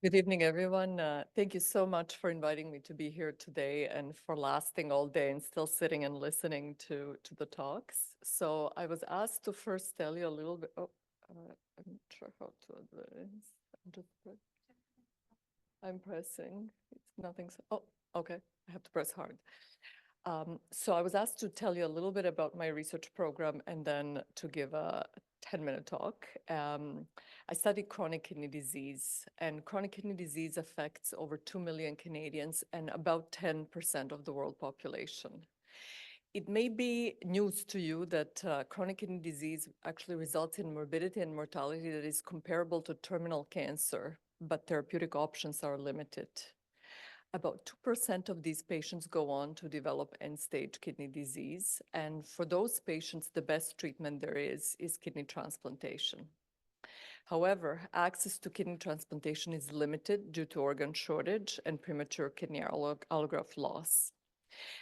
Good evening, everyone. Thank you so much for inviting me to be here today and for lasting all day and still sitting and listening to the talks. So I was asked to first tell you a little bit. I'm not sure how to do this. I'm pressing. It's nothing. Oh, okay. I have to press hard. So I was asked to tell you a little bit about my research program and then to give a 10-minute talk. I study chronic kidney disease, and chronic kidney disease affects over 2 million Canadians and about 10% of the world population. It may be news to you that chronic kidney disease actually results in morbidity and mortality that is comparable to terminal cancer, but therapeutic options are limited. About 2% of these patients go on to develop end-stage kidney disease. And for those patients, the best treatment there is kidney transplantation. However, access to kidney transplantation is limited due to organ shortage and premature kidney allograft loss.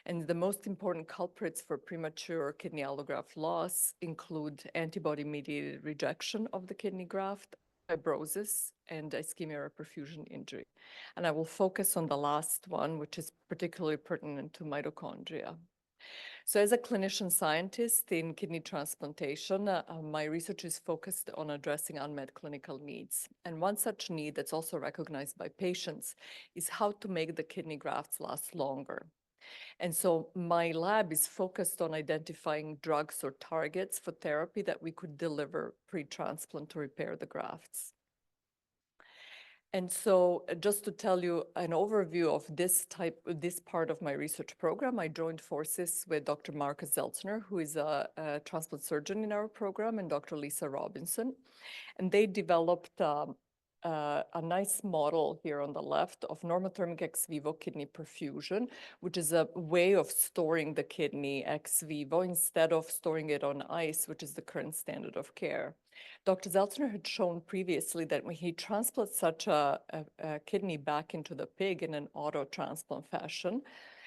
And the most important culprits for premature kidney allograft loss include antibody-mediated rejection of the kidney graft, fibrosis, and ischemia-reperfusion injury. And I will focus on the last one, which is particularly pertinent to mitochondria. So as a clinician scientist in kidney transplantation, my research is focused on addressing unmet clinical needs. And one such need that's also recognized by patients is how to make the kidney grafts last longer. And so my lab is focused on identifying drugs or targets for therapy that we could deliver pre-transplant to repair the grafts. And so just to tell you an overview of this part of my research program, I joined forces with Dr. Marcus Zeltzner, who is a transplant surgeon in our program, and Dr. Lisa Robinson. And they developed a nice model here on the left of normothermic ex vivo kidney perfusion, which is a way of storing the kidney ex vivo instead of storing it on ice, which is the current standard of care. Dr. Zeltzner had shown previously that when he transplants such a kidney back into the pig in an auto transplant fashion,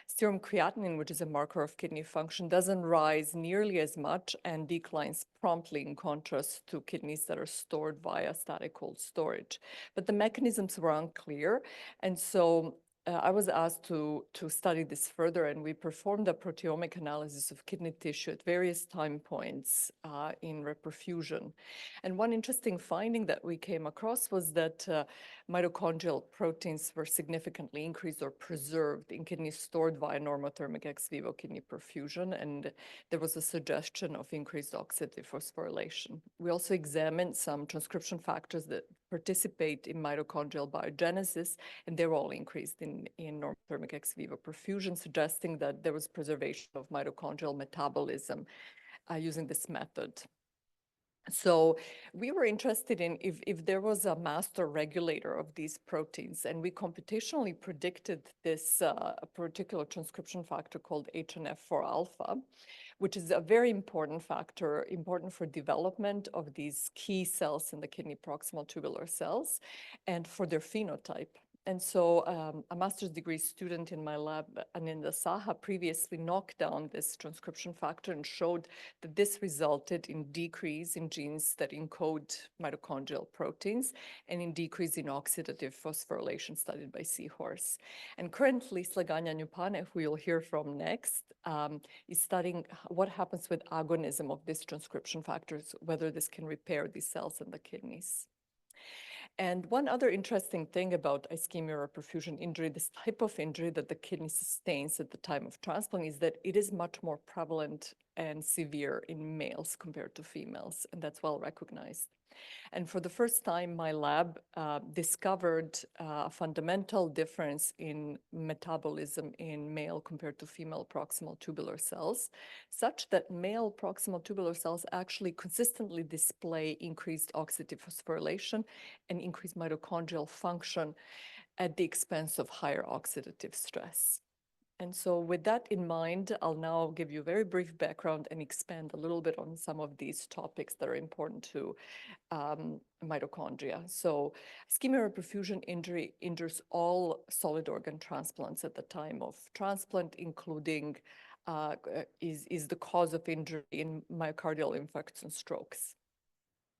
serum creatinine, which is a marker of kidney function, doesn't rise nearly as much and declines promptly in contrast to kidneys that are stored via static cold storage. But the mechanisms were unclear, and so I was asked to study this further, and we performed a proteomic analysis of kidney tissue at various time points in reperfusion. And one interesting finding that we came across was that mitochondrial proteins were significantly increased or preserved in kidneys stored via normothermic ex vivo kidney perfusion, and there was a suggestion of increased oxidative phosphorylation. We also examined some transcription factors that participate in mitochondrial biogenesis, and they were all increased in normothermic ex vivo perfusion, suggesting that there was preservation of mitochondrial metabolism using this method. So we were interested in if there was a master regulator of these proteins, and we computationally predicted this particular transcription factor called HNF4 alpha, which is a very important factor, important for development of these key cells in the kidney proximal tubular cells and for their phenotype. And so a master's degree student in my lab, Aninda Saha, previously knocked down this transcription factor and showed that this resulted in decrease in genes that encode mitochondrial proteins and in decrease in oxidative phosphorylation studied by Seahorse. And currently, Sleganya Nupane, who you'll hear from next, is studying what happens with agonism of these transcription factors, whether this can repair these cells in the kidneys. And one other interesting thing about ischemia-reperfusion injury, this type of injury that the kidney sustains at the time of transplant, is that it is much more prevalent and severe in males compared to females, and that's well recognized. And for the first time, my lab discovered a fundamental difference in metabolism in male compared to female proximal tubular cells, such that male proximal tubular cells actually consistently display increased oxidative phosphorylation and increased mitochondrial function at the expense of higher oxidative stress. And so with that in mind, I'll now give you a very brief background and expand a little bit on some of these topics that are important to mitochondria. So ischemia-reperfusion injury injures all solid organ transplants at the time of transplant, including is the cause of injury in myocardial infarcts and strokes.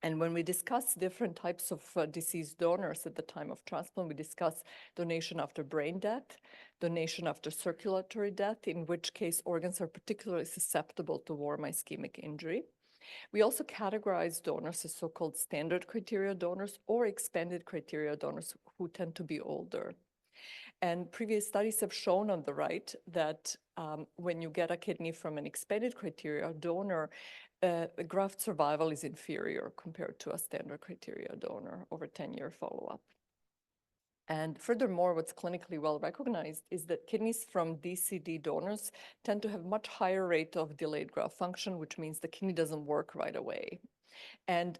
And when we discuss different types of deceased donors at the time of transplant, we discuss donation after brain death, donation after circulatory death, in which case organs are particularly susceptible to warm ischemic injury. We also categorize donors as so-called standard criteria donors or expanded criteria donors who tend to be older. And previous studies have shown on the right that when you get a kidney from an expanded criteria donor, graft survival is inferior compared to a standard criteria donor over 10-year follow-up. And furthermore, what's clinically well recognized is that kidneys from DCD donors tend to have much higher rate of delayed graft function, which means the kidney doesn't work right away, and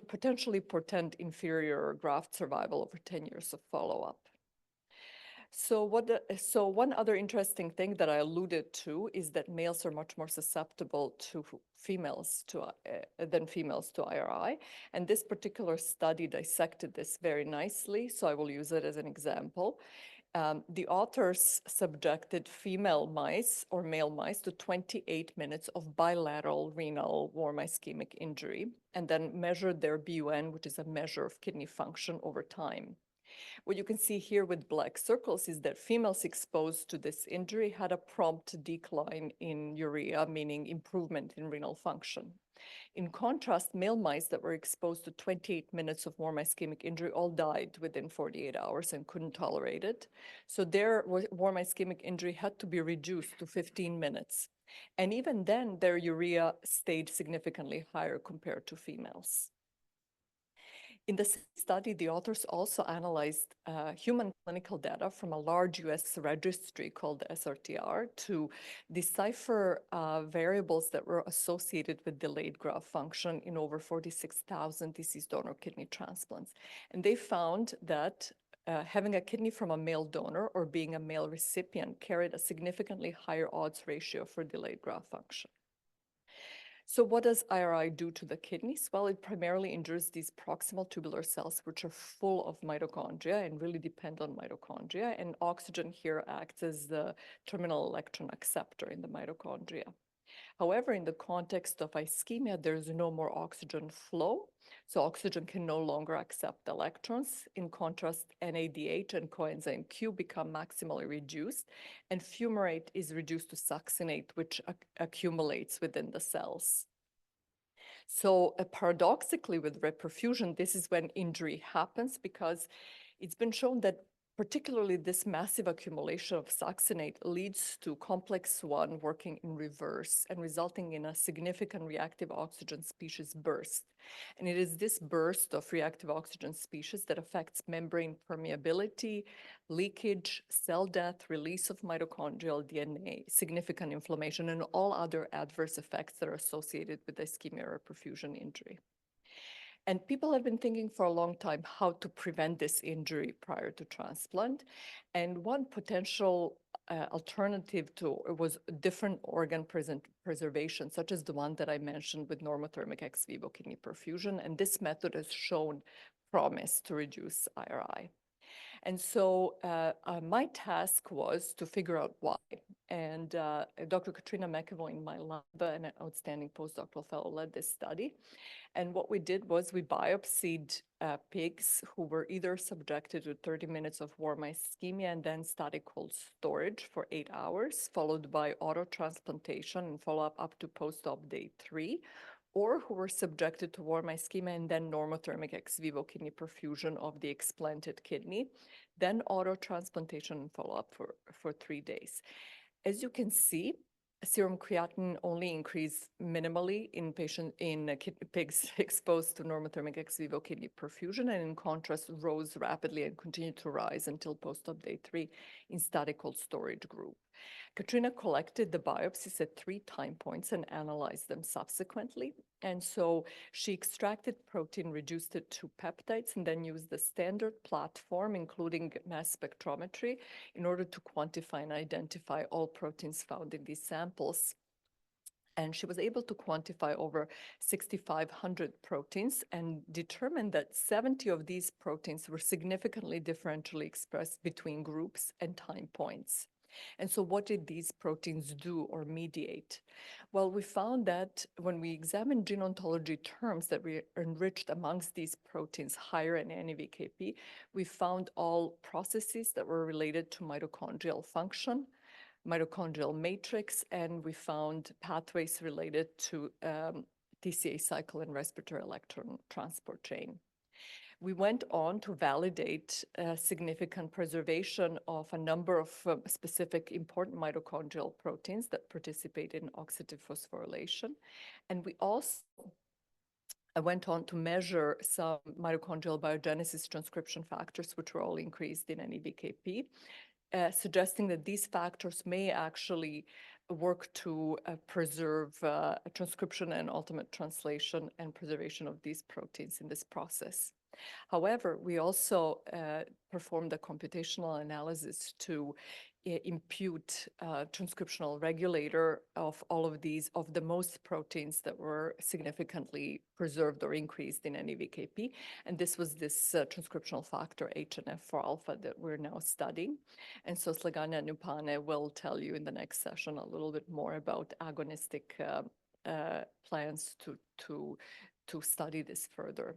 potentially portend inferior graft survival over 10 years of follow-up. So one other interesting thing that I alluded to is that males are much more susceptible to females than females to IRI. And this particular study dissected this very nicely, so I will use it as an example. The authors subjected female mice or male mice to 28 minutes of bilateral renal warm ischemic injury, and then measured their BUN, which is a measure of kidney function over time. What you can see here with black circles is that females exposed to this injury had a prompt decline in urea, meaning improvement in renal function. In contrast, male mice that were exposed to 28 minutes of warm ischemic injury all died within 48 hours and couldn't tolerate it. So their warm ischemic injury had to be reduced to 15 minutes. And even then, their urea stayed significantly higher compared to females. In the study, the authors also analyzed human clinical data from a large US registry called the SRTR to decipher variables that were associated with delayed graft function in over 46,000 deceased donor kidney transplants. And they found that having a kidney from a male donor or being a male recipient carried a significantly higher odds ratio for delayed graft function. So what does IRI do to the kidneys? Well, it primarily injures these proximal tubular cells, which are full of mitochondria and really depend on mitochondria. And oxygen here acts as the terminal electron acceptor in the mitochondria. However, in the context of ischemia, there's no more oxygen flow. So oxygen can no longer accept electrons. In contrast, NADH and coenzyme Q become maximally reduced, and fumarate is reduced to succinate, which accumulates within the cells. So paradoxically, with reperfusion, this is when injury happens, because it's been shown that particularly this massive accumulation of succinate leads to complex 1 working in reverse and resulting in a significant reactive oxygen species burst. And it is this burst of reactive oxygen species that affects membrane permeability, leakage, cell death, release of mitochondrial DNA, significant inflammation, and all other adverse effects that are associated with ischemia or perfusion injury. And people have been thinking for a long time how to prevent this injury prior to transplant. And one potential alternative to it was different organ preservation, such as the one that I mentioned with normothermic ex vivo kidney perfusion. And this method has shown promise to reduce IRI. And so my task was to figure out why. And Dr. Katrina McEvoy in my lab, an outstanding postdoctoral fellow, led this study. And what we did was we biopsied pigs who were either subjected to 30 minutes of warm ischemia and then static cold storage for 8 hours, followed by auto-transplantation and follow-up up to post-op day 3, or who were subjected to warm ischemia and then normothermic ex vivo kidney perfusion of the explanted kidney, then auto-transplantation and follow-up for 3 days. As you can see, serum creatinine only increased minimally in pigs exposed to normothermic ex vivo kidney perfusion, and in contrast rose rapidly and continued to rise until post-op day 3 in static cold storage group. Katrina collected the biopsies at 3 time points and analyzed them subsequently. And so she extracted protein, reduced it to peptides, and then used the standard platform, including mass spectrometry, in order to quantify and identify all proteins found in these samples. And she was able to quantify over 6,500 proteins and determined that 70 of these proteins were significantly differentially expressed between groups and time points. And so what did these proteins do or mediate? Well, we found that when we examined gene ontology terms that we enriched amongst these proteins higher in NEVKP, we found all processes that were related to mitochondrial function, mitochondrial matrix, and we found pathways related to TCA cycle and respiratory electron transport chain. We went on to validate significant preservation of a number of specific important mitochondrial proteins that participate in oxidative phosphorylation. And we also went on to measure some mitochondrial biogenesis transcription factors, which were all increased in NEVKP, suggesting that these factors may actually work to preserve transcription and ultimate translation and preservation of these proteins in this process. However, we also performed a computational analysis to impute transcriptional regulator of all of these, of the most proteins that were significantly preserved or increased in NEVKP. And this was this transcriptional factor HNF4 alpha that we're now studying. And so Slaganya Nupane will tell you in the next session a little bit more about agonistic plans to study this further.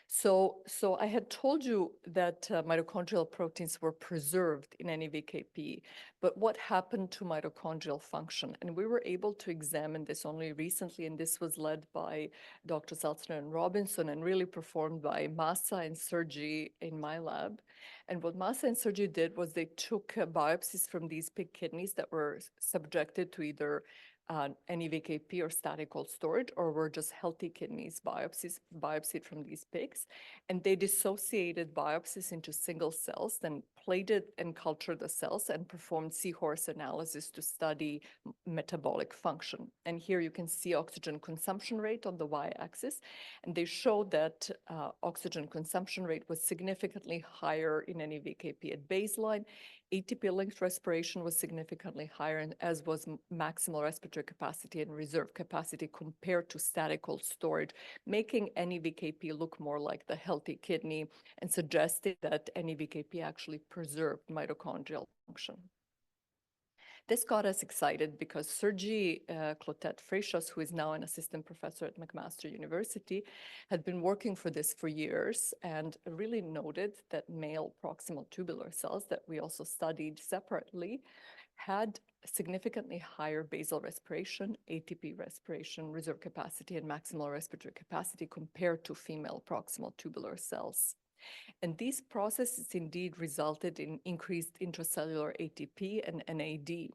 So I had told you that mitochondrial proteins were preserved in NEVKP, but what happened to mitochondrial function? And we were able to examine this only recently, and this was led by Dr. Salzner and Robinson and really performed by Massa and Sergi in my lab. And what Massa and Sergi did was they took biopsies from these pig kidneys that were subjected to either NEVKP or static cold storage, or were just healthy kidneys biopsied from these pigs. And they dissociated biopsies into single cells, then plated and cultured the cells and performed seahorse analysis to study metabolic function. And here you can see oxygen consumption rate on the y-axis. And they showed that oxygen consumption rate was significantly higher in NEVKP at baseline. ATP-linked respiration was significantly higher, and as was maximal respiratory capacity and reserve capacity compared to static cold storage, making NEVKP look more like the healthy kidney and suggesting that NEVKP actually preserved mitochondrial function. This got us excited because Sergi Clotet-Freixas, who is now an assistant professor at McMaster University, had been working for this for years and really noted that male proximal tubular cells that we also studied separately had significantly higher basal respiration, ATP respiration, reserve capacity, and maximal respiratory capacity compared to female proximal tubular cells. And these processes indeed resulted in increased intracellular ATP and NAD.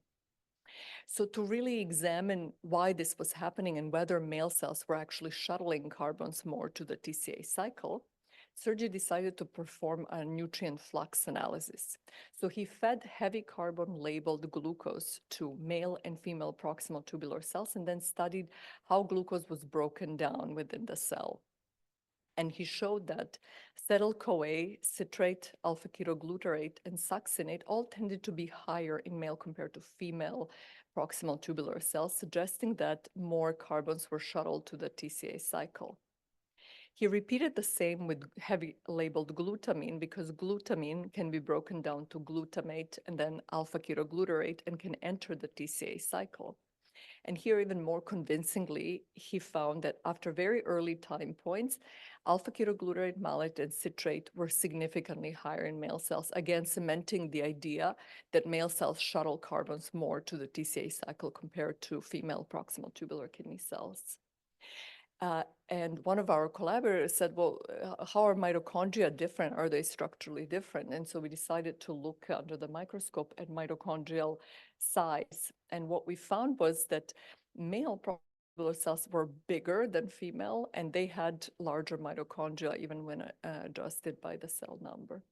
So to really examine why this was happening and whether male cells were actually shuttling carbons more to the TCA cycle, Sergi decided to perform a nutrient flux analysis. So he fed heavy carbon labeled glucose to male and female proximal tubular cells and then studied how glucose was broken down within the cell. And he showed that acetyl-CoA, citrate, alpha-ketoglutarate, and succinate all tended to be higher in male compared to female proximal tubular cells, suggesting that more carbons were shuttled to the TCA cycle. He repeated the same with heavy labeled glutamine because glutamine can be broken down to glutamate and then alpha-ketoglutarate and can enter the TCA cycle. And here, even more convincingly, he found that after very early time points, alpha-ketoglutarate, malate, and citrate were significantly higher in male cells, again cementing the idea that male cells shuttle carbons more to the TCA cycle compared to female proximal tubular kidney cells. And one of our collaborators said, well, how are mitochondria different? Are they structurally different? And so we decided to look under the microscope at mitochondrial size. And what we found was that male proximal cells were bigger than female, and they had larger mitochondria even when adjusted by the cell number.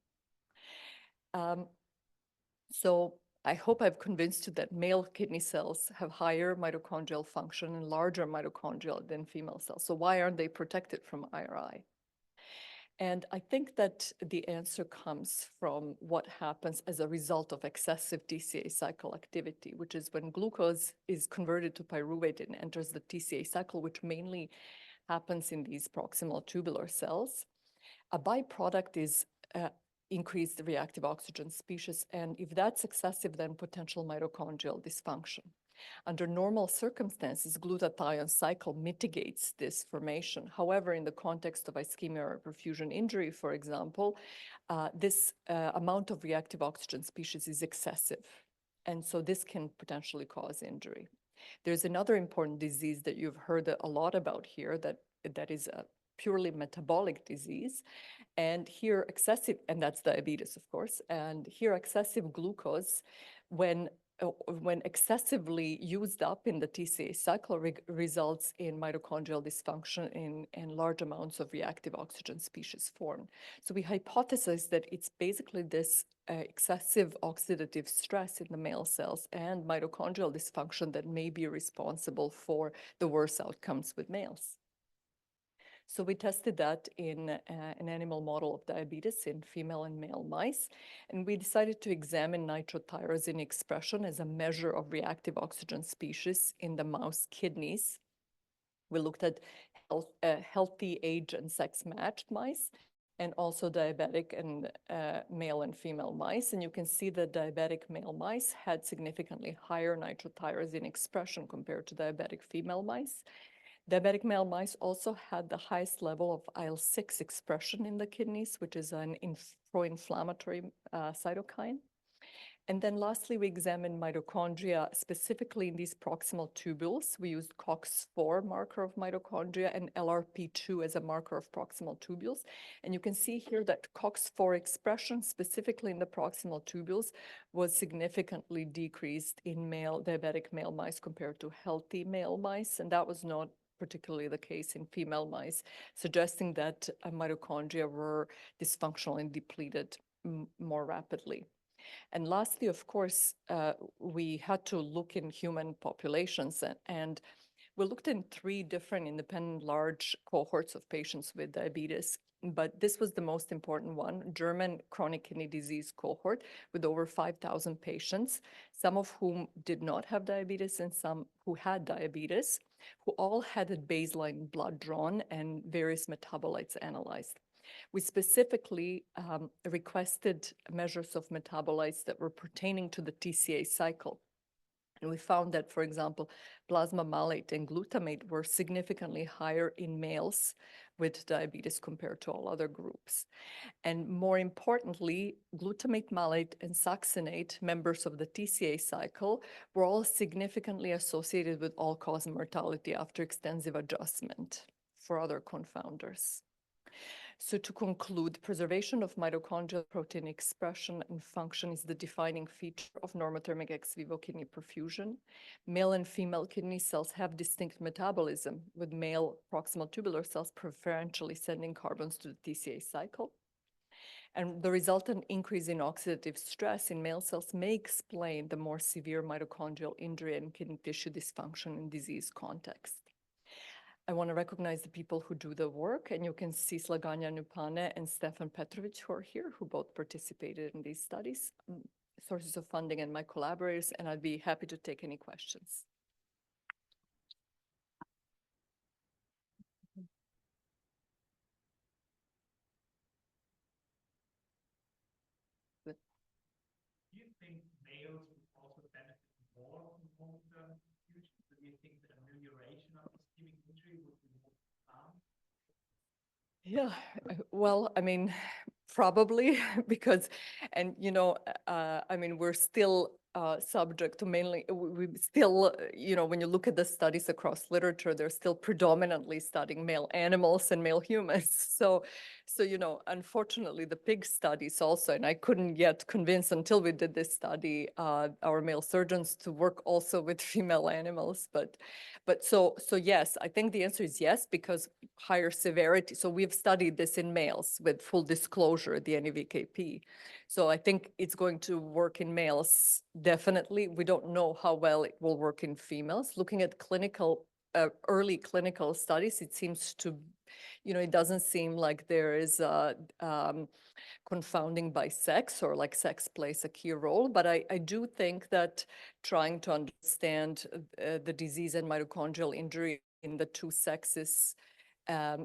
So I hope I've convinced you that male kidney cells have higher mitochondrial function and larger mitochondria than female cells. So why aren't they protected from IRI? And I think that the answer comes from what happens as a result of excessive TCA cycle activity, which is when glucose is converted to pyruvate and enters the TCA cycle, which mainly happens in these proximal tubular cells. A byproduct is increased reactive oxygen species. And if that's excessive, then potential mitochondrial dysfunction. Under normal circumstances, glutathione cycle mitigates this formation. However, in the context of ischemia or perfusion injury, for example, this amount of reactive oxygen species is excessive. And so this can potentially cause injury. There's another important disease that you've heard a lot about here that is a purely metabolic disease. And here excessive, and that's diabetes, of course, and here excessive glucose, when excessively used up in the TCA cycle results in mitochondrial dysfunction and large amounts of reactive oxygen species formed. So we hypothesize that it's basically this excessive oxidative stress in the male cells and mitochondrial dysfunction that may be responsible for the worse outcomes with males. So we tested that in an animal model of diabetes in female and male mice, and we decided to examine nitrotyrosine expression as a measure of reactive oxygen species in the mouse kidneys. We looked at healthy age and sex matched mice, and also diabetic and male and female mice. And you can see that diabetic male mice had significantly higher nitrotyrosine expression compared to diabetic female mice. Diabetic male mice also had the highest level of IL-6 expression in the kidneys, which is an pro-inflammatory cytokine. And then lastly, we examined mitochondria specifically in these proximal tubules. We used COX-4 marker of mitochondria and LRP2 as a marker of proximal tubules. And you can see here that COX-4 expression specifically in the proximal tubules was significantly decreased in diabetic male mice compared to healthy male mice. And that was not particularly the case in female mice, suggesting that mitochondria were dysfunctional and depleted more rapidly. And lastly, of course, we had to look in human populations, and we looked in 3 different independent large cohorts of patients with diabetes. But this was the most important one, German chronic kidney disease cohort with over 5,000 patients, some of whom did not have diabetes and some who had diabetes, who all had at baseline blood drawn and various metabolites analyzed. We specifically requested measures of metabolites that were pertaining to the TCA cycle. And we found that, for example, plasma malate and glutamate were significantly higher in males with diabetes compared to all other groups. And more importantly, glutamate, malate, and succinate, members of the TCA cycle, were all significantly associated with all-cause mortality after extensive adjustment for other confounders. So to conclude, preservation of mitochondrial protein expression and function is the defining feature of normothermic ex vivo kidney perfusion. Male and female kidney cells have distinct metabolism, with male proximal tubular cells preferentially sending carbons to the TCA cycle. And the resultant increase in oxidative stress in male cells may explain the more severe mitochondrial injury and kidney tissue dysfunction in disease context. I want to recognize the people who do the work, and you can see Slaganja Nupane and Stefan Petrovic, who are here, who both participated in these studies, sources of funding, and my collaborators, and I'd be happy to take any questions. Do you think males would also benefit more from long-term perfusion? Do you think the amelioration of ischemic injury would be more profound? Yeah, well, I mean, probably because, and you know, I mean, we're still subject to mainly, we still, you know, when you look at the studies across literature, they're still predominantly studying male animals and male humans. So, you know, unfortunately, the pig studies also, and I couldn't yet convince until we did this study, our male surgeons to work also with female animals. But so yes, I think the answer is yes, because higher severity. So we've studied this in males with full disclosure, the NEVKP. So I think it's going to work in males, definitely. We don't know how well it will work in females. Looking at clinical, early clinical studies, it seems to, you know, it doesn't seem like there is confounding by sex or like sex plays a key role. But I do think that trying to understand the disease and mitochondrial injury in the 2 sexes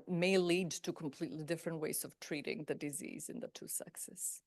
may lead to completely different ways of treating the disease in the 2 sexes.